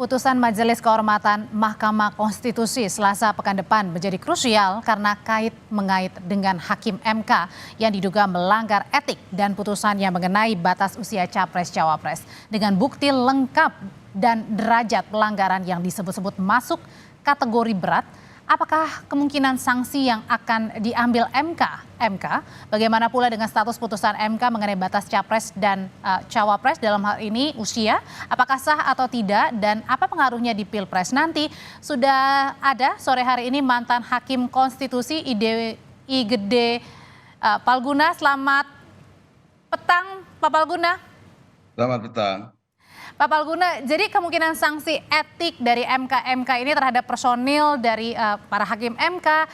Putusan Majelis Kehormatan Mahkamah Konstitusi Selasa pekan depan menjadi krusial karena mengait dengan Hakim MK yang diduga melanggar etik dan putusannya mengenai batas usia Capres-Cawapres dengan bukti lengkap dan derajat pelanggaran yang disebut-sebut masuk kategori berat. Apakah kemungkinan sanksi yang akan diambil MK? Bagaimana pula dengan status putusan MK mengenai batas Capres dan Cawapres dalam hal ini usia? Apakah sah atau tidak dan apa pengaruhnya di Pilpres nanti? Sudah ada sore hari ini mantan Hakim Konstitusi I Gede Palguna. Selamat petang Pak Palguna. Selamat petang. Pak Palguna, jadi kemungkinan sanksi etik dari MK ini terhadap personil dari para hakim MK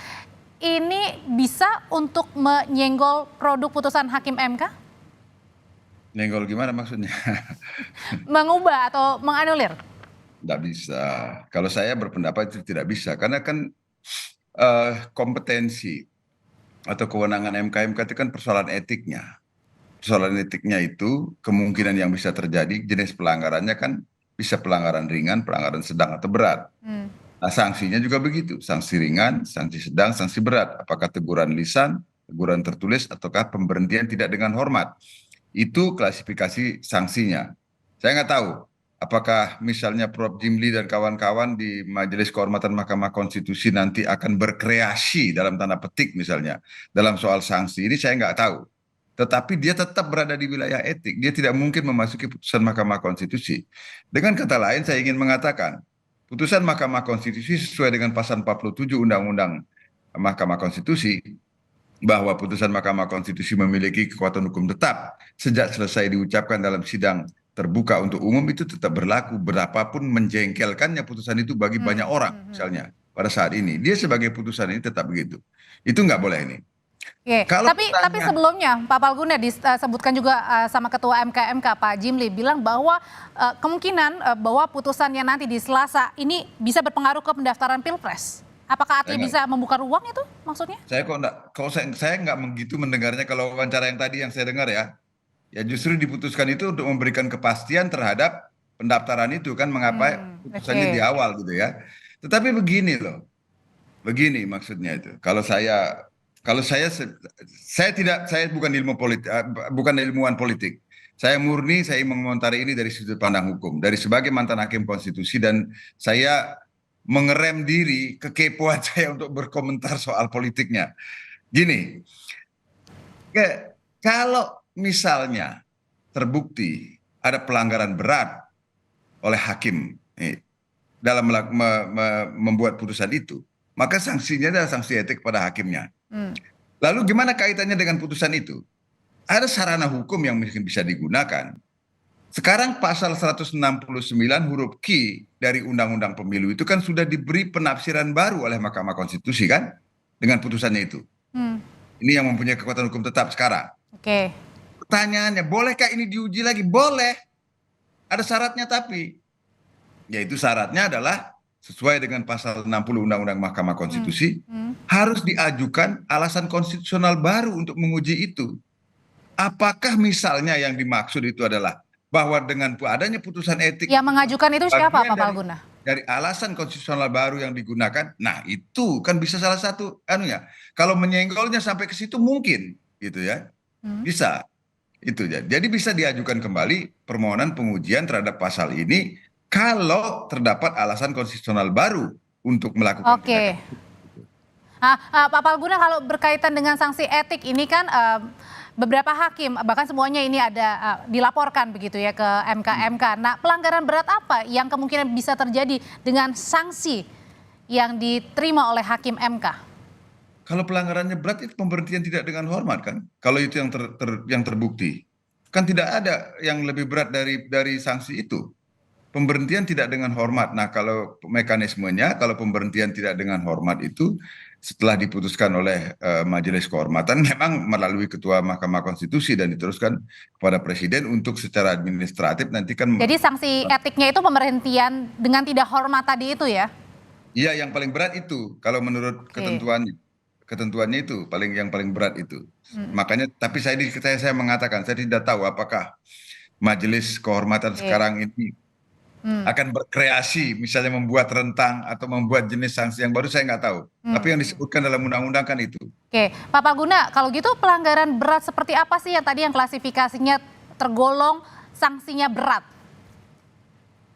ini bisa untuk menyenggol produk putusan hakim MK? Nyenggol gimana maksudnya? Mengubah atau menganulir? Tidak bisa. Kalau saya berpendapat itu tidak bisa, karena kan kompetensi atau kewenangan MK itu kan persoalan etiknya. Persoalan etiknya itu kemungkinan yang bisa terjadi jenis pelanggarannya kan bisa pelanggaran ringan, pelanggaran sedang atau berat. Nah, sanksinya juga begitu, sanksi ringan, sanksi sedang, sanksi berat. Apakah teguran lisan, teguran tertulis, ataukah pemberhentian tidak dengan hormat. Itu klasifikasi sanksinya. Saya nggak tahu apakah misalnya Prof. Jimli dan kawan-kawan di Majelis Kehormatan Mahkamah Konstitusi nanti akan berkreasi dalam tanda petik misalnya dalam soal sanksi ini, saya nggak tahu. Tetapi dia tetap berada di wilayah etik. Dia tidak mungkin memasuki putusan Mahkamah Konstitusi. Dengan kata lain, saya ingin mengatakan, putusan Mahkamah Konstitusi sesuai dengan pasal 47 Undang-Undang Mahkamah Konstitusi, bahwa putusan Mahkamah Konstitusi memiliki kekuatan hukum tetap sejak selesai diucapkan dalam sidang terbuka untuk umum, itu tetap berlaku berapapun menjengkelkannya putusan itu bagi banyak orang. Misalnya pada saat ini, dia sebagai putusan ini tetap begitu. Itu nggak boleh ini. Oke, tapi sebelumnya Pak Palguna disebutkan juga sama Ketua MK Pak Jimli bilang bahwa kemungkinan bahwa putusannya nanti di Selasa ini bisa berpengaruh ke pendaftaran Pilpres. Apakah artinya bisa membuka ruang itu maksudnya? Saya kok enggak, kalau saya nggak begitu mendengarnya kalau wawancara yang tadi yang saya dengar ya justru diputuskan itu untuk memberikan kepastian terhadap pendaftaran itu kan, mengapa putusannya di awal gitu ya. Tetapi begini loh, begini maksudnya itu. Saya bukan bukan ilmuwan politik. Saya murni, saya mengomentari ini dari sudut pandang hukum, dari sebagai mantan hakim konstitusi, dan saya mengerem diri kekepoan saya untuk berkomentar soal politiknya. Gini, kalau misalnya terbukti ada pelanggaran berat oleh hakim dalam membuat putusan itu, maka sanksinya adalah sanksi etik pada hakimnya. Lalu gimana kaitannya dengan putusan itu? Ada sarana hukum yang mungkin bisa digunakan. Sekarang pasal 169 huruf Q dari Undang-Undang Pemilu itu kan sudah diberi penafsiran baru oleh Mahkamah Konstitusi kan, dengan putusannya itu. Ini yang mempunyai kekuatan hukum tetap sekarang. Oke. Pertanyaannya, bolehkah ini diuji lagi? Boleh. Ada syaratnya tapi. Yaitu syaratnya adalah sesuai dengan pasal 60 Undang-Undang Mahkamah Konstitusi, harus diajukan alasan konstitusional baru untuk menguji itu. Apakah misalnya yang dimaksud itu adalah bahwa dengan adanya putusan etik, yang mengajukan itu siapa Pak Palguna? Dari alasan konstitusional baru yang digunakan, nah itu kan bisa salah satu anunya. Kalau menyenggolnya sampai ke situ mungkin gitu ya, bisa itu ya. Jadi bisa diajukan kembali permohonan pengujian terhadap pasal ini kalau terdapat alasan konstitusional baru untuk melakukan tindakan. Pak Palguna, kalau berkaitan dengan sanksi etik ini kan beberapa hakim, bahkan semuanya ini ada dilaporkan begitu ya ke MK. Nah, pelanggaran berat apa yang kemungkinan bisa terjadi dengan sanksi yang diterima oleh hakim MK? Kalau pelanggarannya berat itu pemberhentian tidak dengan hormat kan? Kalau itu yang terbukti, kan tidak ada yang lebih berat dari sanksi itu. Pemberhentian tidak dengan hormat. Nah, kalau mekanismenya, kalau pemberhentian tidak dengan hormat itu setelah diputuskan oleh Majelis Kehormatan memang melalui Ketua Mahkamah Konstitusi dan diteruskan kepada Presiden untuk secara administratif nanti kan. Jadi sanksi etiknya itu pemberhentian dengan tidak hormat tadi itu ya? Iya, yang paling berat itu kalau menurut ketentuannya itu yang paling berat itu. Makanya, tapi saya mengatakan saya tidak tahu apakah Majelis Kehormatan sekarang ini akan berkreasi, misalnya membuat rentang atau membuat jenis sanksi yang baru, saya nggak tahu. Tapi yang disebutkan dalam undang-undang kan itu. Oke, Pak Palguna, kalau gitu pelanggaran berat seperti apa sih yang tadi yang klasifikasinya tergolong sanksinya berat?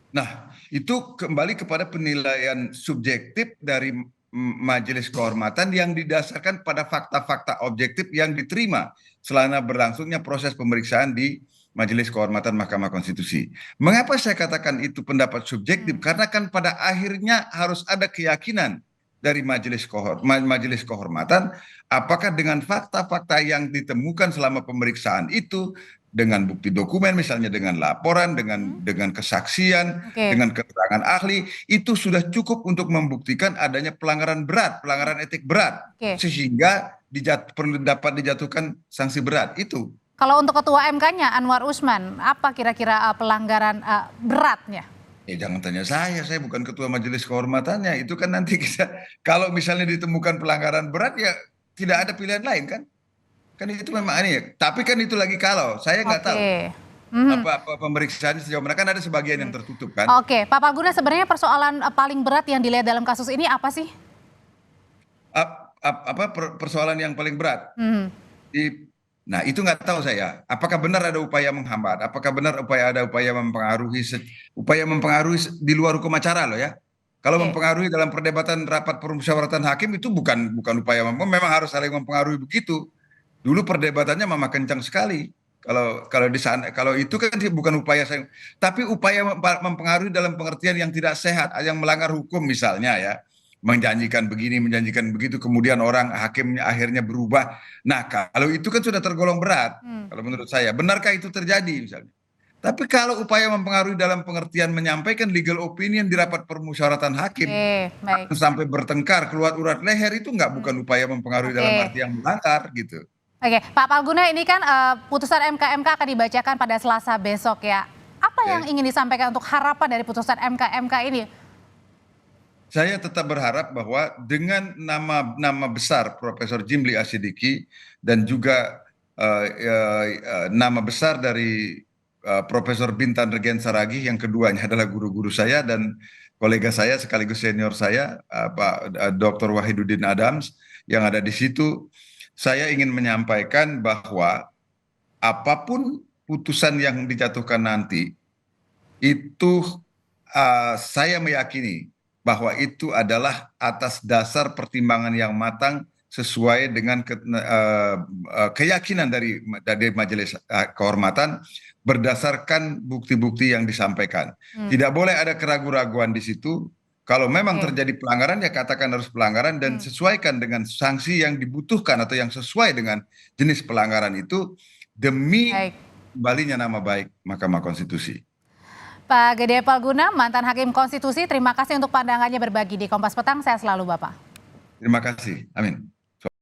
Nah, itu kembali kepada penilaian subjektif dari Majelis Kehormatan yang didasarkan pada fakta-fakta objektif yang diterima selama berlangsungnya proses pemeriksaan di Majelis Kehormatan Mahkamah Konstitusi. Mengapa saya katakan itu pendapat subjektif? Karena kan pada akhirnya harus ada keyakinan dari Majelis Kehormatan apakah dengan fakta-fakta yang ditemukan selama pemeriksaan itu dengan bukti dokumen misalnya dengan laporan dengan kesaksian Oke. dengan keterangan ahli itu sudah cukup untuk membuktikan adanya pelanggaran berat, pelanggaran etik berat Oke. sehingga perlu dapat dijatuhkan sanksi berat itu. Kalau untuk Ketua MK-nya Anwar Usman, apa kira-kira pelanggaran beratnya? Jangan tanya saya bukan ketua majelis kehormatannya. Itu kan nanti kita, kalau misalnya ditemukan pelanggaran berat ya tidak ada pilihan lain kan. Kan itu memang ini ya. Tapi kan itu lagi kalau, saya nggak tahu Oke. apa pemeriksaan sejauh mana, kan ada sebagian yang tertutup kan. Oke, Pak Palguna, sebenarnya persoalan paling berat yang dilihat dalam kasus ini apa sih? Persoalan yang paling berat. Mhm. Nah, itu nggak tahu saya. Apakah benar ada upaya menghambat? Apakah benar ada upaya mempengaruhi di luar hukum acara loh ya? Kalau Oke. mempengaruhi dalam perdebatan rapat permusyawaratan hakim itu bukan upaya memang harus saling mempengaruhi begitu. Dulu perdebatannya memang kencang sekali. Kalau di sana, kalau itu kan bukan upaya saya, tapi upaya mempengaruhi dalam pengertian yang tidak sehat, yang melanggar hukum misalnya ya, menjanjikan begini, menjanjikan begitu, kemudian orang hakimnya akhirnya berubah. Nah, kalau itu kan sudah tergolong berat. Kalau menurut saya, benarkah itu terjadi misalnya? Tapi kalau upaya mempengaruhi dalam pengertian menyampaikan legal opinion di rapat permusyawaratan hakim Oke, baik. sampai bertengkar keluar urat leher itu bukan upaya mempengaruhi dalam Oke. arti yang melanggar gitu. Oke, Pak Palguna, ini kan putusan MK akan dibacakan pada Selasa besok ya. Apa yang Oke. ingin disampaikan untuk harapan dari putusan MK ini? Saya tetap berharap bahwa dengan nama besar Profesor Jimli Asyidiki dan juga nama besar dari Profesor Bintan Regen Saragih, yang keduanya adalah guru-guru saya dan kolega saya sekaligus senior saya, Pak Dr. Wahidudin Adams yang ada di situ, saya ingin menyampaikan bahwa apapun putusan yang dijatuhkan nanti, itu saya meyakini bahwa itu adalah atas dasar pertimbangan yang matang sesuai dengan keyakinan dari Majelis Kehormatan berdasarkan bukti-bukti yang disampaikan. Tidak boleh ada keraguan-raguan di situ. Kalau memang Oke. terjadi pelanggaran, ya katakan harus pelanggaran dan sesuaikan dengan sanksi yang dibutuhkan atau yang sesuai dengan jenis pelanggaran itu demi Baik. kembalinya nama baik Mahkamah Konstitusi. Pak Gede Palguna, mantan Hakim Konstitusi, terima kasih untuk pandangannya berbagi di Kompas Petang. Saya selalu Bapak. Terima kasih. Amin.